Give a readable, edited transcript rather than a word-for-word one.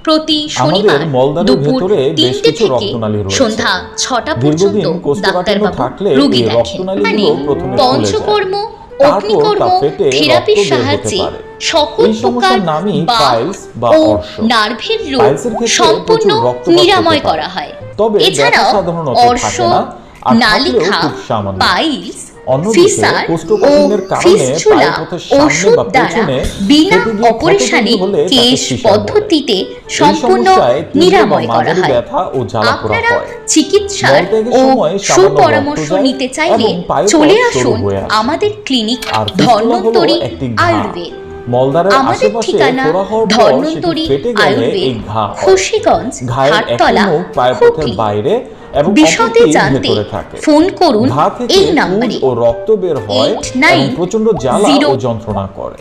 প্রতি শনিবার দুপুর 3টে থেকে সন্ধ্যা 6টা পর্যন্ত ডাক্তারবাবু রোগী দেখেন। মানে পঞ্চকর্ম, অগ্নিকর্ম থেরাপির সাহায্যে সকল প্রকার বাত ও নার্ভের রোগ সম্পূর্ণ নিরাময় করা হয়। এছাড়াও অর্শ, নালিকা, পাইলস, ফিসার ও ফিস্চুলা ওষুধ দ্বারা বিনা অপারেশনে কেশ পদ্ধতিতে সম্পূর্ণ নিরাময় করা হয়। আপনারা চিকিৎসার ও সুপরামর্শ নিতে চাইলে চলে আসুন আমাদের ক্লিনিক ধন্বন্তরী আয়ুর্বেদ। আমাদের ঠিকানা ধন্বন্তরী আয়ুর্বেদ, খোশিগঞ্জ, হাটতলা, হুগলি। বিশদে জানতে ফোন করুন এই নম্বরে 89 প্রচন্ড জ্বালা ও যন্ত্রণা করে।